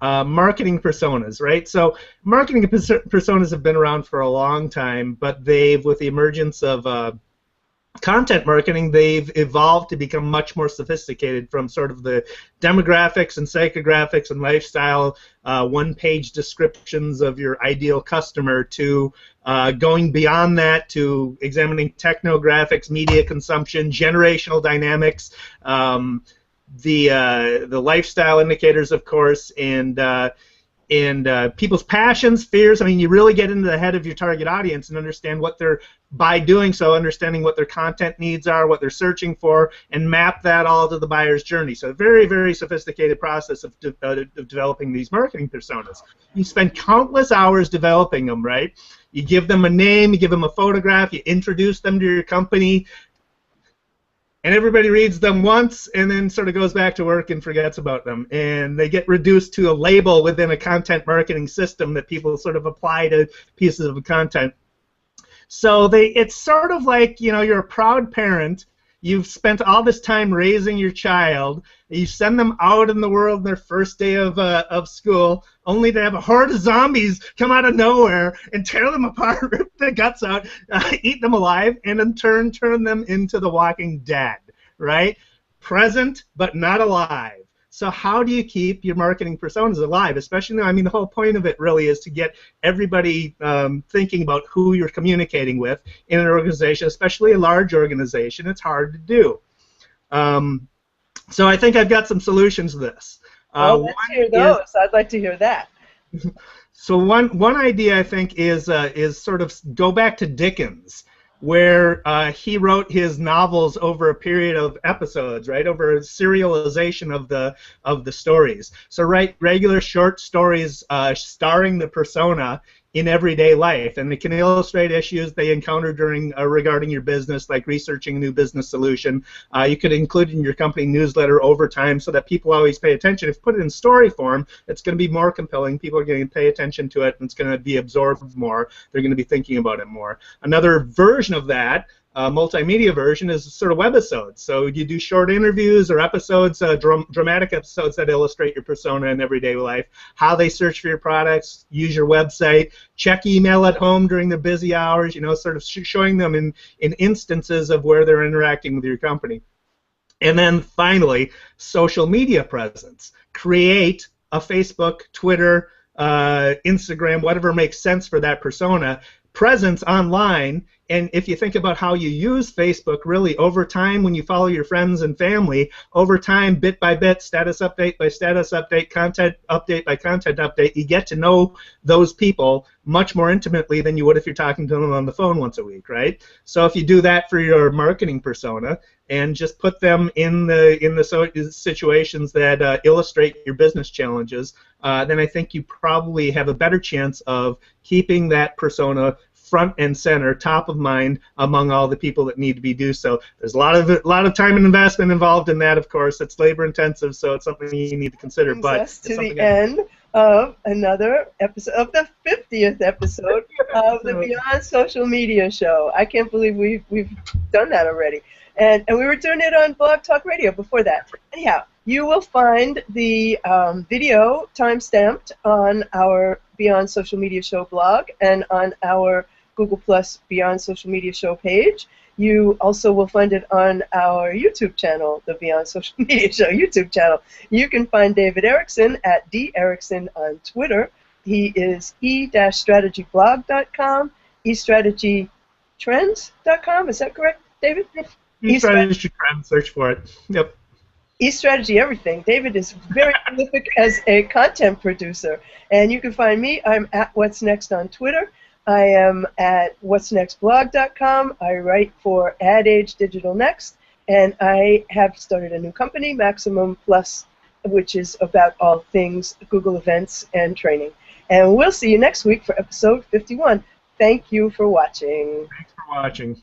marketing personas, right? So marketing personas have been around for a long time, but they've, with the emergence of content marketing, they've evolved to become much more sophisticated, from sort of the demographics and psychographics and lifestyle one-page descriptions of your ideal customer to going beyond that to examining technographics, media consumption, generational dynamics, the lifestyle indicators, of course, and people's passions, fears. I mean, you really get into the head of your target audience and understand what they're, by doing so, understanding what their content needs are, what they're searching for, and map that all to the buyer's journey. So a very, very sophisticated process of developing these marketing personas. You spend countless hours developing them, right? You give them a name, you give them a photograph, you introduce them to your company, and everybody reads them once and then sort of goes back to work and forgets about them. And they get reduced to a label within a content marketing system that people sort of apply to pieces of content. So it's sort of like, you know, you're a proud parent. You've spent all this time raising your child. You send them out in the world on their first day of school, only to have a horde of zombies come out of nowhere and tear them apart, rip their guts out, eat them alive, and in turn turn them into the Walking Dead, right? Present but not alive. So how do you keep your marketing personas alive? Especially, I mean, the whole point of it really is to get everybody thinking about who you're communicating with in an organization, especially a large organization. It's hard to do. So I think I've got some solutions to this. Let's hear those. I'd like to hear that. So one idea I think is sort of go back to Dickens, where he wrote his novels over a period of episodes, right, over a serialization of the stories. So write regular short stories starring the persona in everyday life, and they can illustrate issues they encounter during regarding your business, like researching a new business solution. You could include it in your company newsletter over time so that people always pay attention. If you put it in story form, it's going to be more compelling. People are going to pay attention to it, and it's going to be absorbed more. They're going to be thinking about it more. Another version of that, multimedia version, is sort of webisodes. So you do short interviews or episodes, dramatic episodes that illustrate your persona in everyday life, how they search for your products, use your website, check email at home during the busy hours, you know, sort of showing them in instances of where they're interacting with your company. And then finally, social media presence. Create a Facebook, Twitter, Instagram, whatever makes sense for that persona, presence online. And if you think about how you use Facebook, really over time, when you follow your friends and family, over time, bit by bit, status update by status update, content update by content update, you get to know those people much more intimately than you would if you're talking to them on the phone once a week, right? So if you do that for your marketing persona and just put them in the situations that illustrate your business challenges, then I think you probably have a better chance of keeping that persona front and center, top of mind among all the people that need to be do so. There's a lot of time and investment involved in that, of course. It's labor intensive, so it's something you need to consider. But us to the end of another episode, of the 50th episode of the Beyond Social Media Show. I can't believe we've done that already. And we were doing it on Blog Talk Radio before that. Anyhow, you will find the video time-stamped on our Beyond Social Media Show blog and on our Google Plus Beyond Social Media Show page. You also will find it on our YouTube channel, the Beyond Social Media Show YouTube channel. You can find David Erickson at DErickson on Twitter. He is e-strategyblog.com, eStrategyTrends.com. Is that correct, David? eStrategy Trends, search for it. Yep. eStrategy everything. David is very prolific as a content producer. And you can find me. I'm at What's Next on Twitter. I am at what'snextblog.com. I write for Ad Age Digital Next. And I have started a new company, Maximum Plus, which is about all things Google events and training. And we'll see you next week for episode 51. Thank you for watching. Thanks for watching.